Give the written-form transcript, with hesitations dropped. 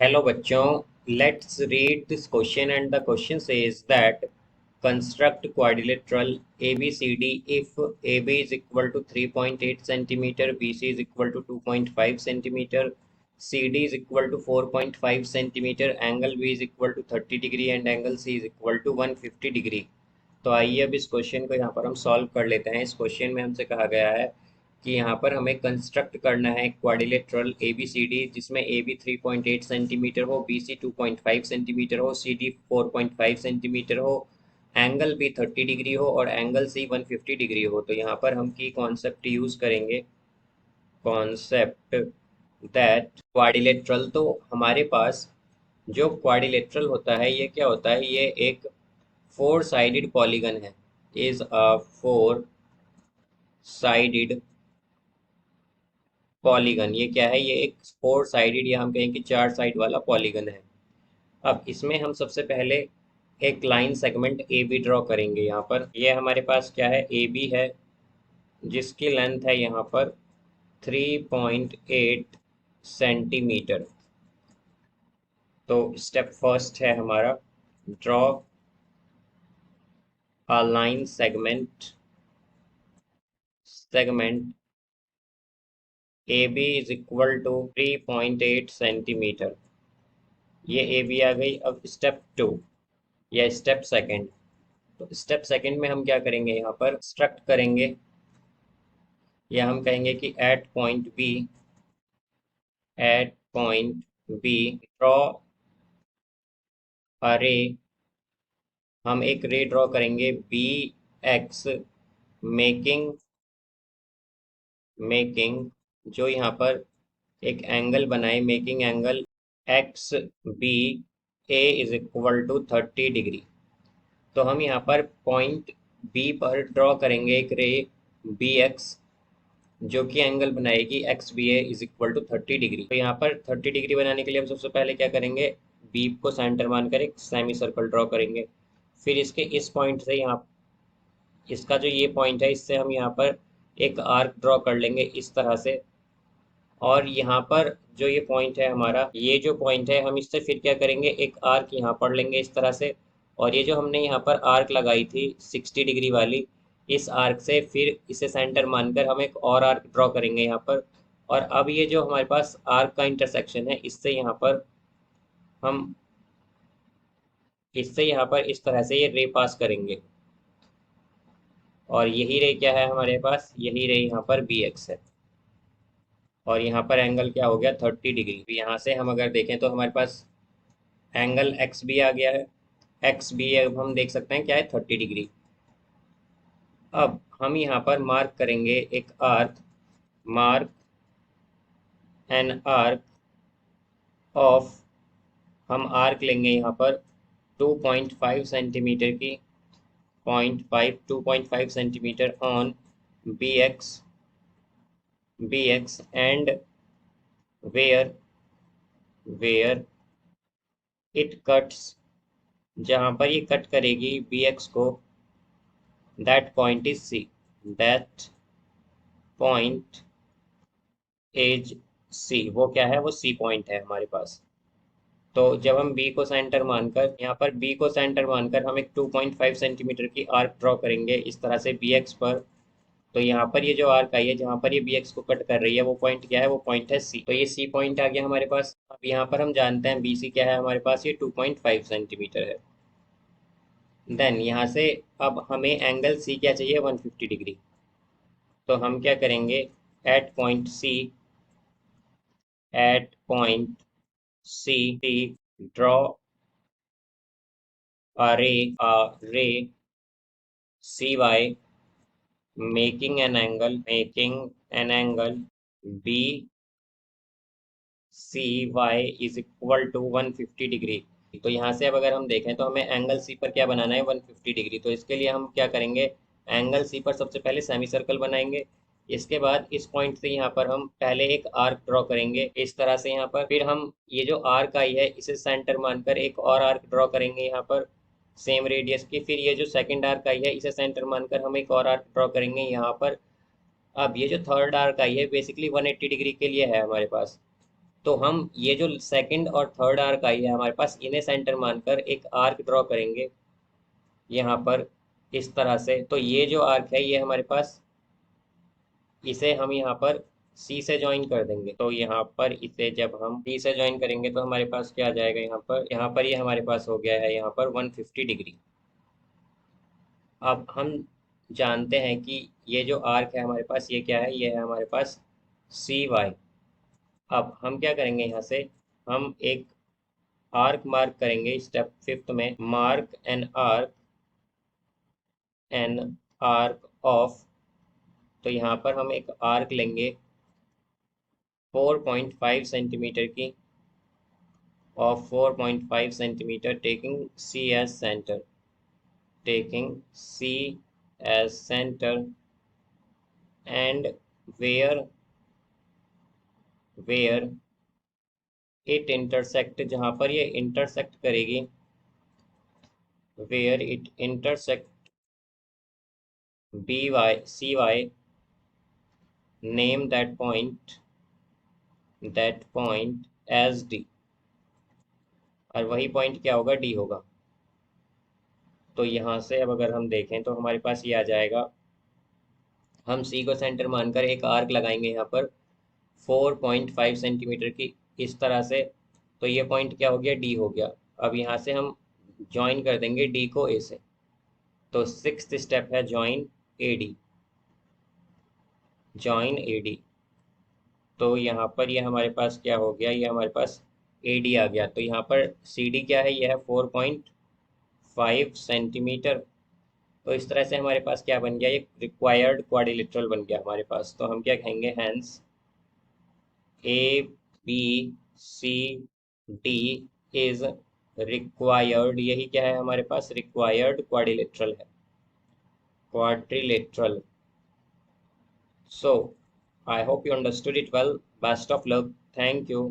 Hello बच्चों, let's read this question and the question says that construct quadrilateral ABCD if AB is equal to 3.8 centimeter, BC is equal to 2.5 centimeter, CD is equal to 4.5 centimeter, angle B is equal to 30 degree and angle C is equal to 150 degree। तो आइए अब इस question को यहाँ पर हम solve कर लेते हैं। इस क्वेश्चन में हमसे कहा गया है कि यहाँ पर हमें कंस्ट्रक्ट करना है quadrilateral A B C D, जिसमें ए बी 3.8 सेंटीमीटर हो, बी सी 2.5 सेंटीमीटर हो, सी डी 4.5 सेंटीमीटर हो, एंगल बी 30 डिग्री हो और एंगल सी 150 डिग्री हो। तो यहाँ पर हम की कॉन्सेप्ट यूज करेंगे, कॉन्सेप्ट दैट क्वाड्रिलेटरल। तो हमारे पास जो क्वाड्रिलेटरल होता है ये क्या होता है, ये एक फोर साइडेड पॉलीगन है, is a four sided polygon. ये क्या है, ये एक फोर साइडेड या हम कहें कि चार साइड वाला पॉलीगन है। अब इसमें हम सबसे पहले एक line segment A B draw करेंगे। यहाँ पर ये हमारे पास क्या है, ए बी है, जिसकी लेंथ है यहाँ पर 3.8 सेंटीमीटर। तो स्टेप फर्स्ट है हमारा, draw a line segment A B is equal to 3.8 centimetre. ये ए बी आ गई। अब स्टेप टू या स्टेप सेकंड, तो स्टेप सेकंड में हम क्या करेंगे, यहाँ पर कंस्ट्रक्ट करेंगे या हम कहेंगे कि at point B draw a ray. हम एक रे ड्रॉ करेंगे बी एक्स, मेकिंग मेकिंग जो यहाँ पर एक एंगल बनाए, making angle X B A is equal to 30 degree. तो हम यहाँ पर पॉइंट बी पर ड्रॉ करेंगे एक रे बी एक्स, जो कि एंगल बनाएगी X B A is equal to 30 degree. तो यहाँ पर 30 डिग्री बनाने के लिए हम सबसे पहले क्या करेंगे, बी को सेंटर मानकर एक सेमी सर्कल ड्रॉ करेंगे। फिर इसके इस पॉइंट से यहाँ, इसका जो ये पॉइंट है, इससे हम यहाँ पर एक आर्क ड्रॉ कर लेंगे इस तरह से। और यहाँ पर जो ये पॉइंट है हमारा, ये जो पॉइंट है, हम इससे फिर क्या करेंगे, एक आर्क यहाँ पर लेंगे इस तरह से। और ये जो हमने यहाँ पर आर्क लगाई थी 60 डिग्री वाली, इस आर्क से फिर इसे सेंटर मानकर हम एक और आर्क ड्रॉ करेंगे यहाँ पर। और अब ये जो हमारे पास आर्क का इंटरसेक्शन है, हम इससे यहाँ पर इस तरह से ये रे पास करेंगे। और यही रे क्या है हमारे पास, यही रे यहाँ पर बी एक्स है। और यहाँ पर एंगल क्या हो गया, 30 डिग्री। तो यहाँ से हम अगर देखें तो हमारे पास एंगल एक्स बी आ गया है। एक्स बी अब हम देख सकते हैं क्या है, 30 डिग्री। अब हम यहाँ पर मार्क करेंगे एक arc, mark an arc of, हम आर्क लेंगे यहाँ पर 2.5 सेंटीमीटर की, 2.5 centimetre on B X and where where it cuts, जहाँ पर ये कट करेगी बी एक्स को, that point is C, that point as C. वो क्या है, वो सी पॉइंट है हमारे पास। तो जब हम बी को सेंटर मानकर, यहाँ पर बी को सेंटर मानकर हम एक 2.5 सेंटीमीटर की आर्क ड्रॉ करेंगे इस तरह से बी एक्स पर। तो यहाँ पर ये जो आर्क आई है, जहाँ पर ये बी एक्स को कट कर रही है, वो पॉइंट क्या है, वो पॉइंट है सी। तो ये सी पॉइंट आ गया हमारे पास। अब यहाँ पर हम जानते हैं बी सी क्या है हमारे पास, ये 2.5 सेंटीमीटर है। देन यहाँ से अब हमें एंगल सी क्या चाहिए, 150 डिग्री। तो हम क्या करेंगे, at point C at point C draw a ray cy, making an angle b cy is equal to 150 degree. तो यहाँ से अब अगर हम देखें तो हमें एंगल सी पर क्या बनाना है, 150 डिग्री। तो इसके लिए हम क्या करेंगे, एंगल सी पर सबसे पहले सेमी सर्कल बनाएंगे। इसके बाद इस पॉइंट से यहाँ पर हम पहले एक आर्क ड्रॉ करेंगे इस तरह से यहाँ पर। फिर हम ये जो आर्क आई है, इसे सेंटर मानकर एक और आर्क ड्रॉ करेंगे यहाँ पर सेम रेडियस की। फिर ये जो सेकंड आर्क आई है, इसे सेंटर मानकर हम एक और आर्क ड्रॉ करेंगे यहाँ पर। अब ये जो थर्ड आर्क आई है, बेसिकली 180 डिग्री के लिए है हमारे पास। तो हम ये जो सेकंड और थर्ड आर्क आई है हमारे पास, इन्हें सेंटर मानकर एक आर्क ड्रॉ करेंगे यहाँ पर इस तरह से। तो ये जो आर्क है ये हमारे पास, इसे हम यहाँ पर सी से ज्वाइन कर देंगे। तो यहाँ पर इसे जब हम सी से ज्वाइन करेंगे तो हमारे पास क्या आ जाएगा, यहाँ पर ये हमारे पास हो गया है यहाँ पर 150 डिग्री। अब हम जानते हैं कि ये जो आर्क है हमारे पास, ये क्या है, ये है हमारे पास सी वाई। अब हम क्या करेंगे, यहाँ से हम एक आर्क मार्क करेंगे स्टेप फिफ्थ में, मार्क एन आर्क ऑफ। तो यहाँ पर हम एक आर्क लेंगे 4.5 सेंटीमीटर की, of 4.5 centimetre, taking C as center, and where where it intersect, जहाँ पर ये intersect करेगी, where it intersect CY, name that point as D, और वही पॉइंट क्या होगा, D होगा। तो यहाँ से अब अगर हम देखें तो हमारे पास ये आ जाएगा, हम सी को सेंटर मानकर एक आर्क लगाएंगे यहाँ पर 4.5 सेंटीमीटर की इस तरह से। तो ये पॉइंट क्या हो गया, डी हो गया। अब यहाँ से हम ज्वाइन कर देंगे डी को ए से। तो सिक्स्थ स्टेप है ज्वाइन ए डी। तो यहाँ पर ये हमारे पास क्या हो गया, ये हमारे पास ए डी आ गया। तो यहाँ पर सी डी क्या है, यह है 4.5 सेंटीमीटर। तो इस तरह से हमारे पास क्या बन गया, एक रिक्वायर्ड क्वाड्रिलेटरल बन गया हमारे पास। तो हम क्या कहेंगे, hence A B C D is required, यही क्या है हमारे पास, required quadrilateral. So I hope you understood it well. Best of luck. Thank you.